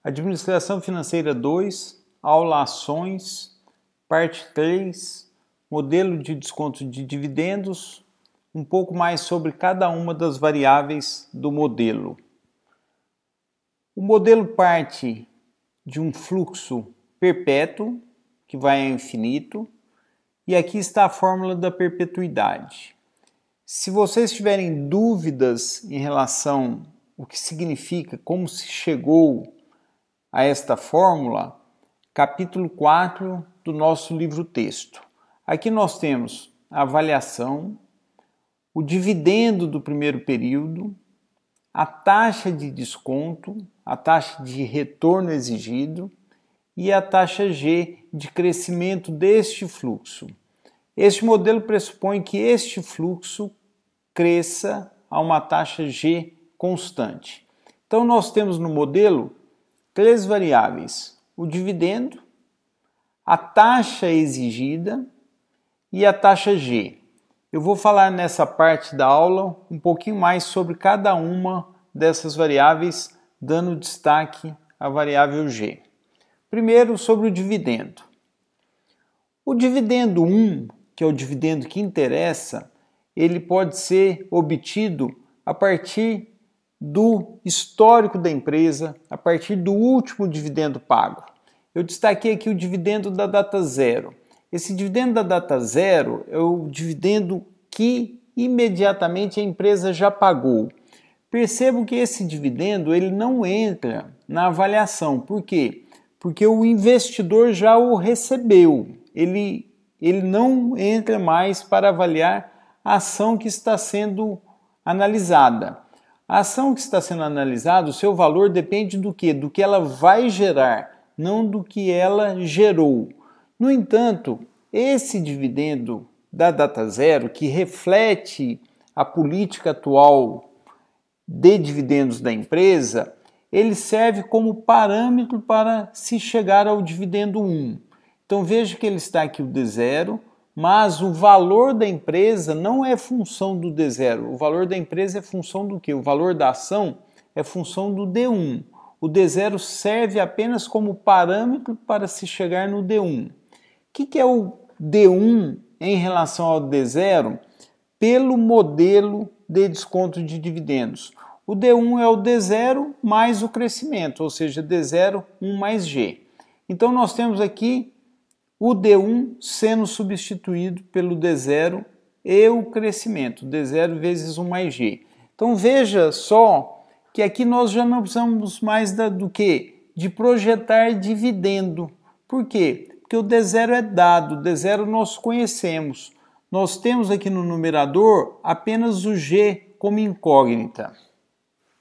Administração Financeira 2, aula Ações, parte 3, modelo de desconto de dividendos, um pouco mais sobre cada uma das variáveis do modelo. O modelo parte de um fluxo perpétuo, que vai ao infinito, e aqui está a fórmula da perpetuidade. Se vocês tiverem dúvidas em relação ao que significa, como se chegou a esta fórmula, capítulo 4 do nosso livro-texto. Aqui nós temos a avaliação, o dividendo do primeiro período, a taxa de desconto, a taxa de retorno exigido e a taxa G de crescimento deste fluxo. Este modelo pressupõe que este fluxo cresça a uma taxa G constante. Então nós temos no modelo três variáveis: o dividendo, a taxa exigida e a taxa G. Eu vou falar nessa parte da aula um pouquinho mais sobre cada uma dessas variáveis, dando destaque à variável G. Primeiro, sobre o dividendo. O dividendo 1, que é o dividendo que interessa, ele pode ser obtido a partir do histórico da empresa, a partir do último dividendo pago. Eu destaquei aqui o dividendo da data zero. Esse dividendo da data zero é o dividendo que imediatamente a empresa já pagou. Percebo que esse dividendo ele não entra na avaliação. Por quê? Porque o investidor já o recebeu. Ele não entra mais para avaliar a ação que está sendo analisada. A ação que está sendo analisada, o seu valor depende do quê? Do que ela vai gerar, não do que ela gerou. No entanto, esse dividendo da data zero, que reflete a política atual de dividendos da empresa, ele serve como parâmetro para se chegar ao dividendo 1. Então veja que ele está aqui o D0, mas o valor da empresa não é função do D0. O valor da empresa é função do quê? O valor da ação é função do D1. O D0 serve apenas como parâmetro para se chegar no D1. O que é o D1 em relação ao D0? Pelo modelo de desconto de dividendos. O D1 é o D0 mais o crescimento, ou seja, D0, 1 mais G. Então nós temos aqui o D1 sendo substituído pelo D0 e o crescimento, D0 vezes 1 mais G. Então veja só que aqui nós já não precisamos mais do que? De projetar dividendo. Por quê? Porque o D0 é dado, o D0 nós conhecemos. Nós temos aqui no numerador apenas o G como incógnita.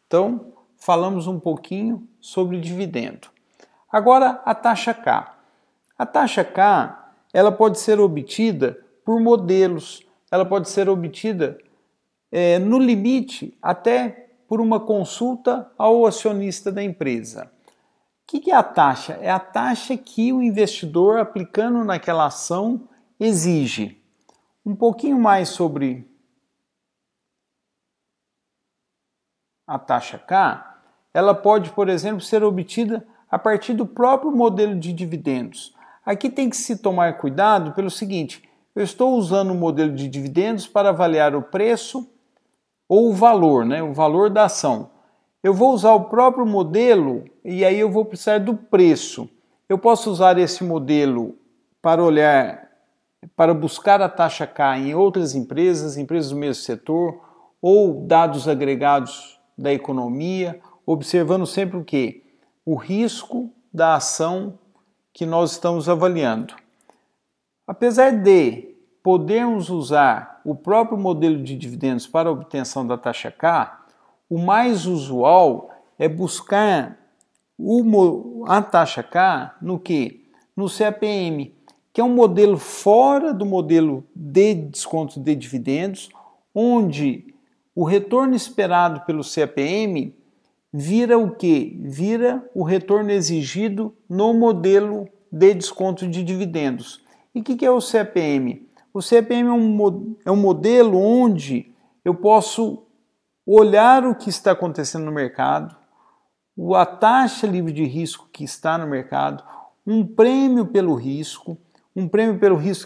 Então, falamos um pouquinho sobre dividendo. Agora, a taxa K. A taxa K, ela pode ser obtida por modelos, ela pode ser obtida no limite até por uma consulta ao acionista da empresa. O que é a taxa? É a taxa que o investidor, aplicando naquela ação, exige. Um pouquinho mais sobre a taxa K, ela pode, por exemplo, ser obtida a partir do próprio modelo de dividendos. Aqui tem que se tomar cuidado pelo seguinte: eu estou usando o modelo de dividendos para avaliar o preço ou o valor, o valor da ação. Eu vou usar o próprio modelo e aí eu vou precisar do preço. Eu posso usar esse modelo para buscar a taxa K em outras empresas do mesmo setor, ou dados agregados da economia, observando sempre o quê? O risco da ação que nós estamos avaliando. Apesar de podermos usar o próprio modelo de dividendos para a obtenção da taxa K, o mais usual é buscar a taxa K no quê? No CAPM, que é um modelo fora do modelo de desconto de dividendos, onde o retorno esperado pelo CAPM vira o quê? Vira o retorno exigido no modelo de desconto de dividendos. E o que é o CAPM? O CAPM é um modelo onde eu posso olhar o que está acontecendo no mercado, a taxa livre de risco que está no mercado, um prêmio pelo risco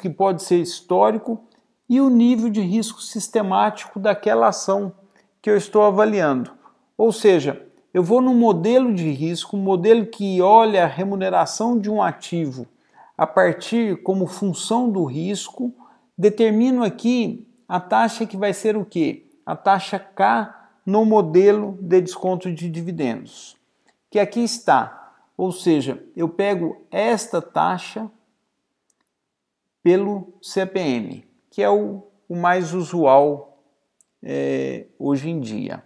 que pode ser histórico e o nível de risco sistemático daquela ação que eu estou avaliando. Ou seja, eu vou no modelo de risco, um modelo que olha a remuneração de um ativo a partir como função do risco, determino aqui a taxa que vai ser o quê? A taxa K no modelo de desconto de dividendos, que aqui está. Ou seja, eu pego esta taxa pelo CPM, que é o mais usual hoje em dia.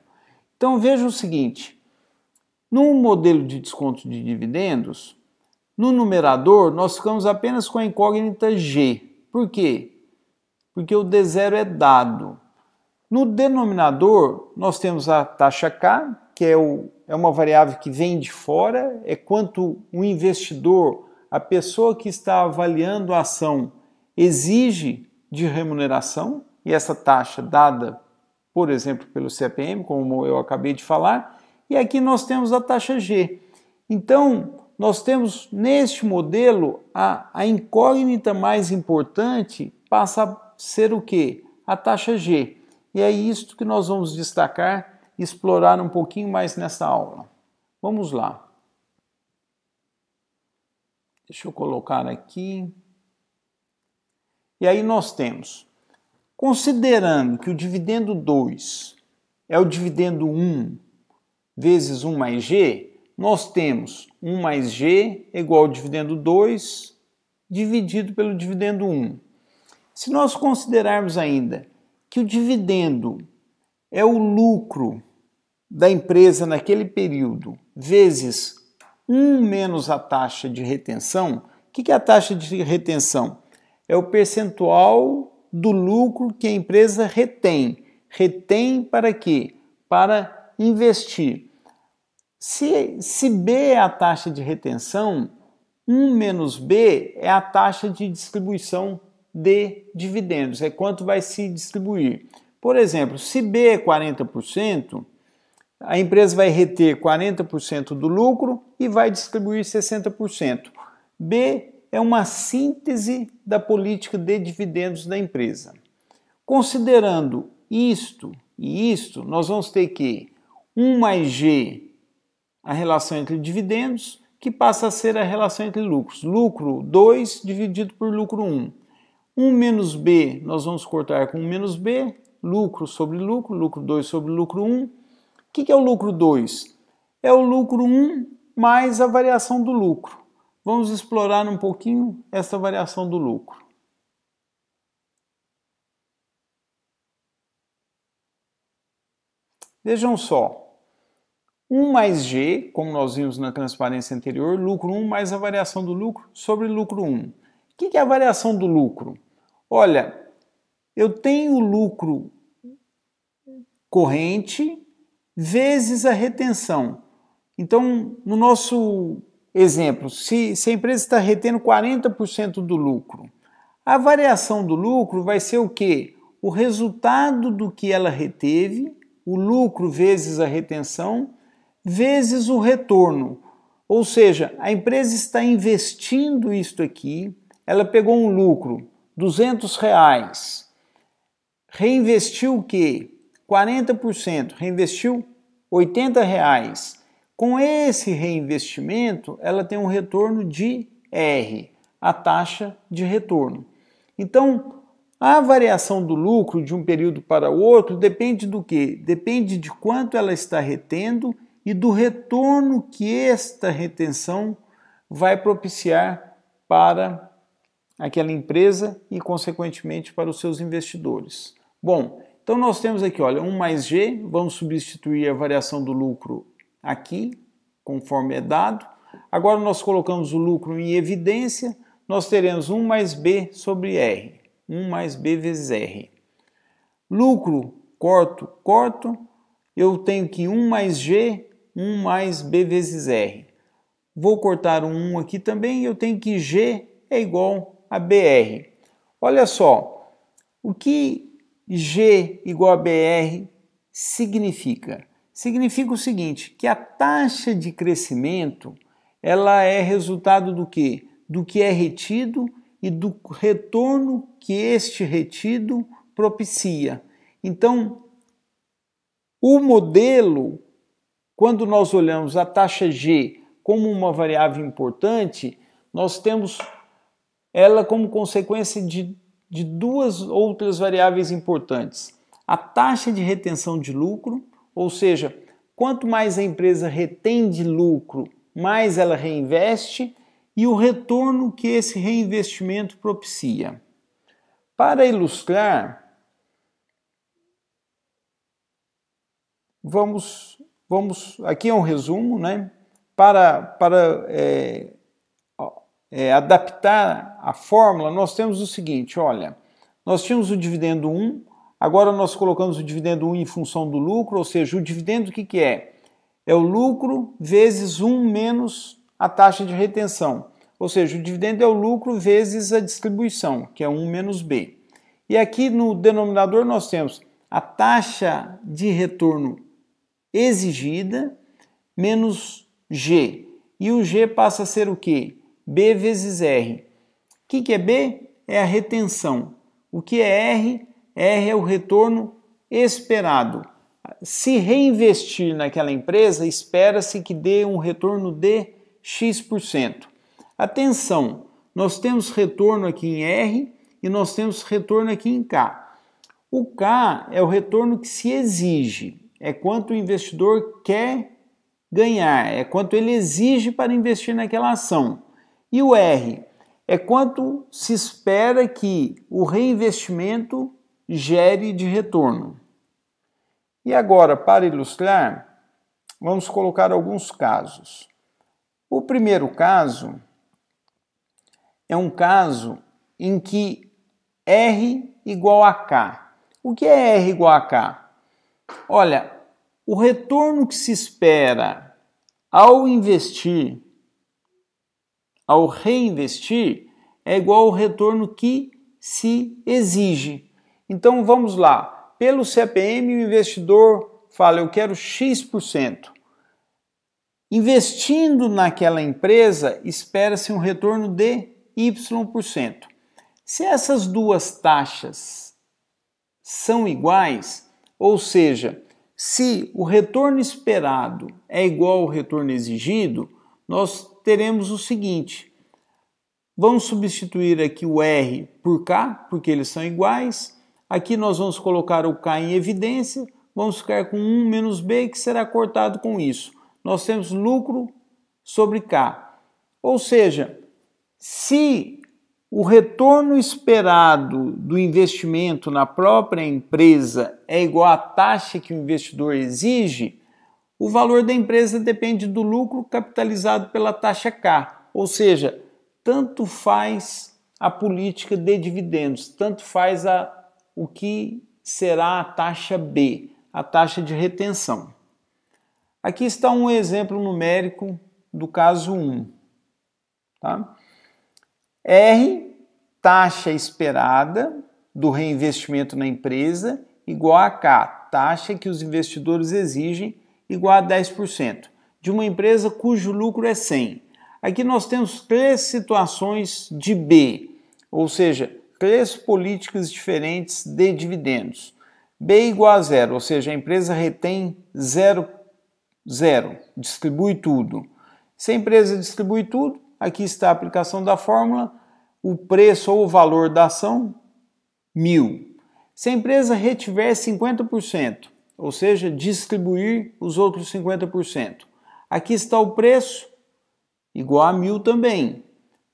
Então veja o seguinte, no modelo de desconto de dividendos, no numerador nós ficamos apenas com a incógnita G. Por quê? Porque o D0 é dado. No denominador nós temos a taxa K, que é uma variável que vem de fora, é quanto o investidor, a pessoa que está avaliando a ação, exige de remuneração, e essa taxa dada, por exemplo, pelo CPM, como eu acabei de falar, e aqui nós temos a taxa G. Então, nós temos neste modelo a incógnita mais importante passa a ser o quê? A taxa G. E é isso que nós vamos destacar e explorar um pouquinho mais nessa aula. Vamos lá. Deixa eu colocar aqui. E aí nós temos, considerando que o dividendo 2 é o dividendo 1 vezes 1 mais G, nós temos 1 mais G igual ao dividendo 2 dividido pelo dividendo 1. Se nós considerarmos ainda que o dividendo é o lucro da empresa naquele período vezes 1 menos a taxa de retenção, o que é a taxa de retenção? É o percentual do lucro que a empresa retém. Retém para quê? Para investir. Se B é a taxa de retenção, 1 menos B é a taxa de distribuição de dividendos, é quanto vai se distribuir. Por exemplo, se B é 40%, a empresa vai reter 40% do lucro e vai distribuir 60%. B é uma síntese da política de dividendos da empresa. Considerando isto e isto, nós vamos ter que 1 mais G, a relação entre dividendos, que passa a ser a relação entre lucros. Lucro 2 dividido por lucro 1. 1 menos B, nós vamos cortar com 1 menos B, lucro sobre lucro 2 sobre lucro 1. O que é o lucro 2? É o lucro 1 mais a variação do lucro. Vamos explorar um pouquinho essa variação do lucro. Vejam só, 1 mais G, como nós vimos na transparência anterior, lucro 1 mais a variação do lucro sobre lucro 1. O que é a variação do lucro? Olha, eu tenho o lucro corrente vezes a retenção. Então, no nosso exemplo, se a empresa está retendo 40% do lucro, a variação do lucro vai ser o quê? O resultado do que ela reteve, o lucro vezes a retenção, vezes o retorno. Ou seja, a empresa está investindo isto aqui, ela pegou um lucro, R$200, reinvestiu o quê? 40%, reinvestiu R$80. Com esse reinvestimento, ela tem um retorno de R, a taxa de retorno. Então, a variação do lucro de um período para o outro depende do quê? Depende de quanto ela está retendo e do retorno que esta retenção vai propiciar para aquela empresa e, consequentemente, para os seus investidores. Bom, então nós temos aqui, olha, 1 mais G, vamos substituir a variação do lucro aqui, conforme é dado. Agora nós colocamos o lucro em evidência, nós teremos 1 mais B sobre R, 1 mais B vezes R. Lucro, corto, eu tenho que 1 mais G, 1 mais B vezes R. Vou cortar um 1 aqui também e eu tenho que G é igual a BR. Olha só, o que G igual a BR significa? Significa o seguinte, que a taxa de crescimento ela é resultado do quê? Do que é retido e do retorno que este retido propicia. Então, o modelo, quando nós olhamos a taxa G como uma variável importante, nós temos ela como consequência de duas outras variáveis importantes. A taxa de retenção de lucro, ou seja, quanto mais a empresa retém de lucro, mais ela reinveste, e o retorno que esse reinvestimento propicia. Para ilustrar, aqui é um resumo, né? Para adaptar a fórmula, nós temos o seguinte, olha, nós tínhamos o dividendo 1, agora nós colocamos o dividendo 1 em função do lucro, ou seja, o dividendo o que é? É o lucro vezes 1 menos a taxa de retenção, ou seja, o dividendo é o lucro vezes a distribuição, que é 1 menos B. E aqui no denominador nós temos a taxa de retorno exigida menos G. E o G passa a ser o quê? B vezes R. O que é B? É a retenção. O que é R? R é o retorno esperado. Se reinvestir naquela empresa, espera-se que dê um retorno de X%. Atenção, nós temos retorno aqui em R e nós temos retorno aqui em K. O K é o retorno que se exige, é quanto o investidor quer ganhar, é quanto ele exige para investir naquela ação. E o R é quanto se espera que o reinvestimento gere de retorno. E agora, para ilustrar, vamos colocar alguns casos. O primeiro caso é um caso em que R igual a K. O que é R igual a K? Olha, o retorno que se espera ao investir, ao reinvestir, é igual ao retorno que se exige. Então vamos lá. Pelo CPM, o investidor fala, eu quero X%. Investindo naquela empresa, espera-se um retorno de Y%. Se essas duas taxas são iguais, ou seja, se o retorno esperado é igual ao retorno exigido, nós teremos o seguinte, vamos substituir aqui o R por K, porque eles são iguais, aqui nós vamos colocar o K em evidência, vamos ficar com 1 menos B, que será cortado com isso. Nós temos lucro sobre K, ou seja, se o retorno esperado do investimento na própria empresa é igual à taxa que o investidor exige, o valor da empresa depende do lucro capitalizado pela taxa K. Ou seja, tanto faz a política de dividendos, tanto faz o que será a taxa B, a taxa de retenção. Aqui está um exemplo numérico do caso 1. Tá? R, taxa esperada do reinvestimento na empresa, igual a K, taxa que os investidores exigem, igual a 10%, de uma empresa cujo lucro é 100. Aqui nós temos 3 situações de B, ou seja, 3 políticas diferentes de dividendos. B igual a 0, ou seja, a empresa retém 0, distribui tudo. Se a empresa distribui tudo, aqui está a aplicação da fórmula, o preço ou o valor da ação, 1.000. Se a empresa retiver 50%, ou seja, distribuir os outros 50%, aqui está o preço, igual a 1.000 também.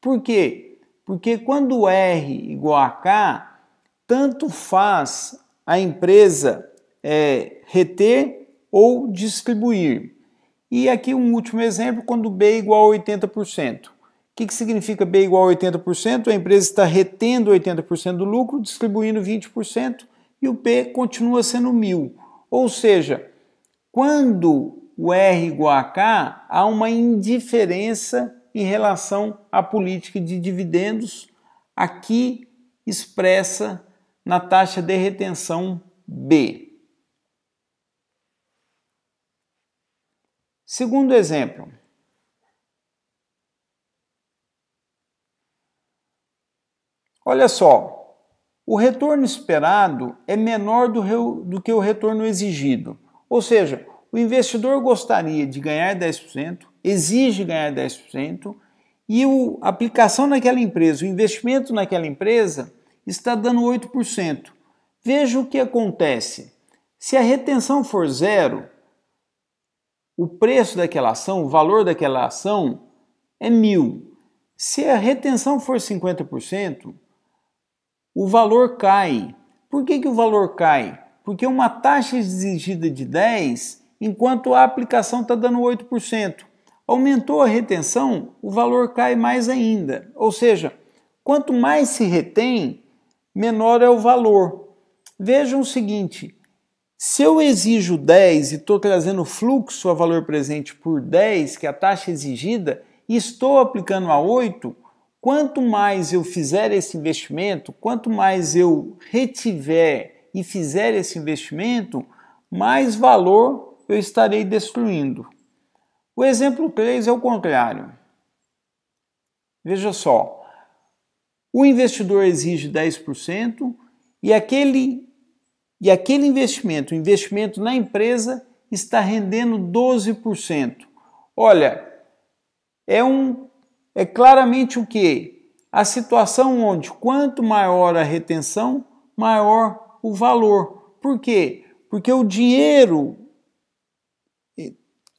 Por quê? Porque quando R igual a K, tanto faz a empresa reter ou distribuir. E aqui um último exemplo, quando B igual a 80%. O que significa B igual a 80%? A empresa está retendo 80% do lucro, distribuindo 20% e o P continua sendo 1.000. Ou seja, quando o R igual a K, há uma indiferença em relação à política de dividendos, aqui expressa na taxa de retenção B. Segundo exemplo. Olha só, o retorno esperado é menor do que o retorno exigido. Ou seja, o investidor gostaria de ganhar 10%, exige ganhar 10%, e a aplicação naquela empresa, o investimento naquela empresa está dando 8%. Veja o que acontece. Se a retenção for zero, o preço daquela ação, o valor daquela ação é 1.000. Se a retenção for 50%, o valor cai. Por que o valor cai? Porque uma taxa exigida de 10%, enquanto a aplicação está dando 8%. Aumentou a retenção, o valor cai mais ainda. Ou seja, quanto mais se retém, menor é o valor. Vejam o seguinte, se eu exijo 10 e estou trazendo fluxo a valor presente por 10, que é a taxa exigida, e estou aplicando a 8, quanto mais eu fizer esse investimento, quanto mais eu retiver e fizer esse investimento, mais valor eu estarei destruindo. O exemplo 3 é o contrário. Veja só, o investidor exige 10% e aquele investimento, o investimento na empresa, está rendendo 12%. Olha, é claramente o quê? A situação onde quanto maior a retenção, maior o valor. Por quê? Porque o dinheiro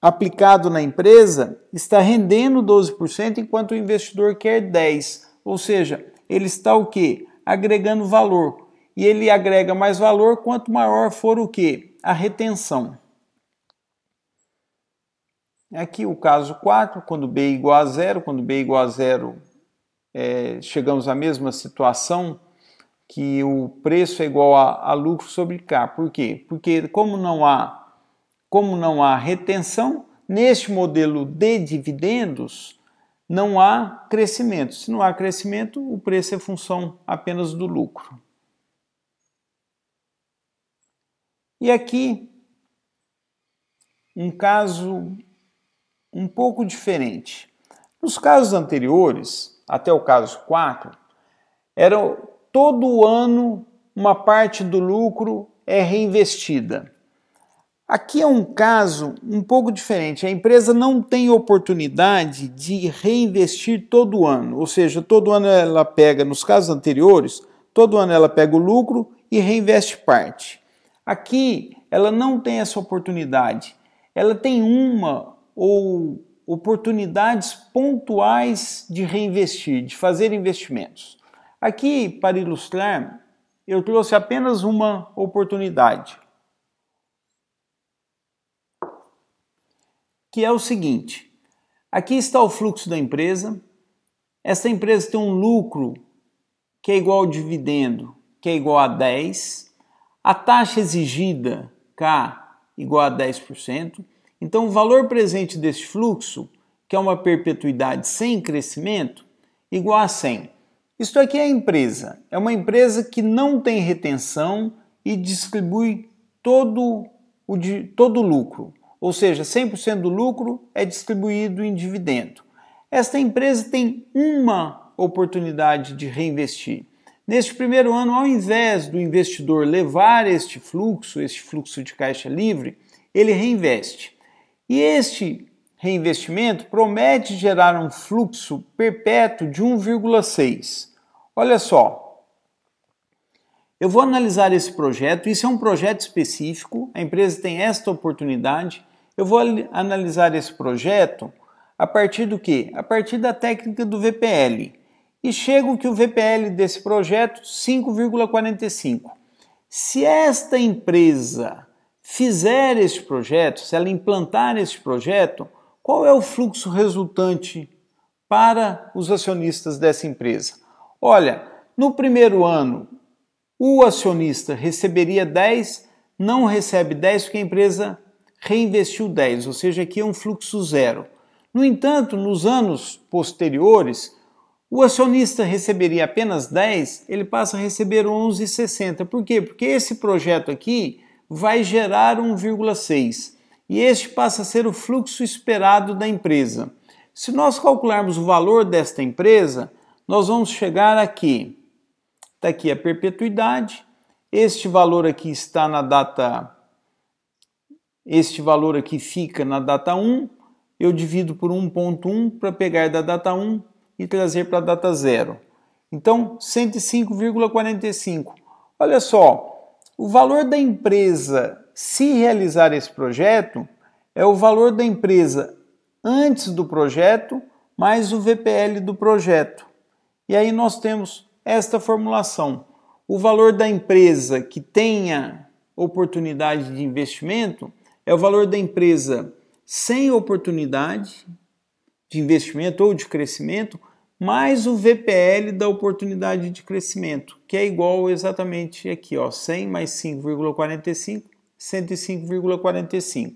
aplicado na empresa está rendendo 12%, enquanto o investidor quer 10%. Ou seja, ele está o quê? Agregando valor. E ele agrega mais valor quanto maior for o quê? A retenção. Aqui o caso 4, quando B é igual a zero, quando B é igual a zero, chegamos à mesma situação, que o preço é igual a lucro sobre K. Por quê? Porque como não há retenção, neste modelo de dividendos, não há crescimento. Se não há crescimento, o preço é função apenas do lucro. E aqui, um caso um pouco diferente. Nos casos anteriores, até o caso 4, era todo ano uma parte do lucro é reinvestida. Aqui é um caso um pouco diferente. A empresa não tem oportunidade de reinvestir todo ano. Ou seja, todo ano ela pega, nos casos anteriores, todo ano ela pega o lucro e reinveste parte. Aqui ela não tem essa oportunidade. Ela tem uma ou oportunidades pontuais de reinvestir, de fazer investimentos. Aqui, para ilustrar, eu trouxe apenas uma oportunidade, que é o seguinte. Aqui está o fluxo da empresa. Essa empresa tem um lucro que é igual ao dividendo, que é igual a 10. A taxa exigida, K, igual a 10%. Então, o valor presente desse fluxo, que é uma perpetuidade sem crescimento, igual a 100. Isto aqui é a empresa. É uma empresa que não tem retenção e distribui todo o lucro. Ou seja, 100% do lucro é distribuído em dividendo. Esta empresa tem uma oportunidade de reinvestir. Neste primeiro ano, ao invés do investidor levar este fluxo de caixa livre, ele reinveste. E este reinvestimento promete gerar um fluxo perpétuo de 1,6. Olha só, eu vou analisar esse projeto, isso é um projeto específico, a empresa tem esta oportunidade, eu vou analisar esse projeto a partir do quê? A partir da técnica do VPL. E chego que o VPL desse projeto, 5,45. Se esta empresa fizer este projeto, se ela implantar este projeto, qual é o fluxo resultante para os acionistas dessa empresa? Olha, no primeiro ano, o acionista receberia 10, não recebe 10 porque a empresa reinvestiu 10, ou seja, aqui é um fluxo zero. No entanto, nos anos posteriores, o acionista receberia apenas 10, ele passa a receber 11,60. Por quê? Porque esse projeto aqui vai gerar 1,6. e este passa a ser o fluxo esperado da empresa. Se nós calcularmos o valor desta empresa, nós vamos chegar aqui. Está aqui a perpetuidade, este valor aqui está na data, este valor aqui fica na data 1, eu divido por 1.1 para pegar da data 1 e trazer para a data 0. Então, 105,45. Olha só, o valor da empresa, se realizar esse projeto, é o valor da empresa antes do projeto, mais o VPL do projeto. E aí nós temos esta formulação. O valor da empresa que tenha oportunidade de investimento é o valor da empresa sem oportunidade de investimento ou de crescimento, mais o VPL da oportunidade de crescimento, que é igual exatamente aqui, ó, 100 mais 5,45, 105,45.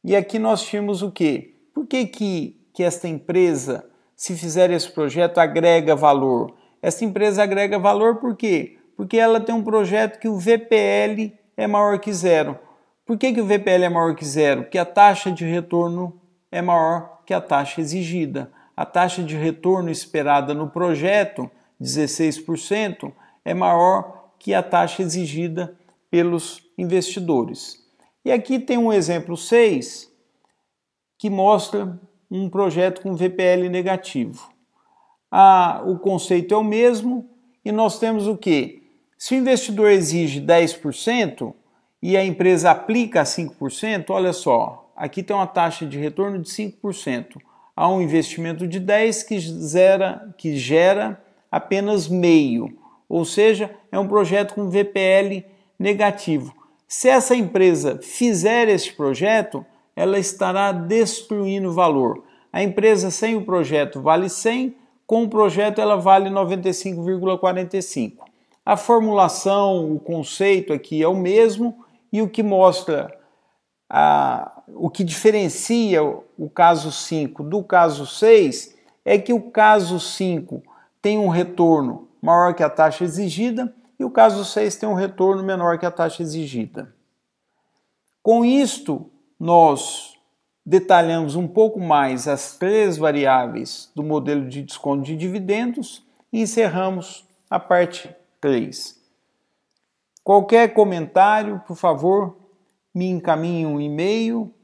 E aqui nós tínhamos o quê? Por que esta empresa, se fizer esse projeto, agrega valor? Essa empresa agrega valor por quê? Porque ela tem um projeto que o VPL é maior que zero. Por que o VPL é maior que zero? Porque a taxa de retorno é maior que a taxa exigida. A taxa de retorno esperada no projeto, 16%, é maior que a taxa exigida pelos investidores. E aqui tem um exemplo 6 que mostra um projeto com VPL negativo. O conceito é o mesmo e nós temos o quê? Se o investidor exige 10% e a empresa aplica 5%, olha só, aqui tem uma taxa de retorno de 5%. Há um investimento de 10 que gera apenas meio, ou seja, é um projeto com VPL negativo. Se essa empresa fizer este projeto, ela estará destruindo valor. A empresa sem o projeto vale 100, com o projeto ela vale 95,45. A formulação, o conceito aqui é o mesmo e o que mostra, o que diferencia o caso 5 do caso 6 é que o caso 5 tem um retorno maior que a taxa exigida e o caso 6 tem um retorno menor que a taxa exigida. Com isto, nós detalhamos um pouco mais as 3 variáveis do modelo de desconto de dividendos e encerramos a parte 3. Qualquer comentário, por favor, me encaminhe um e-mail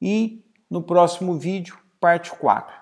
e no próximo vídeo, parte 4.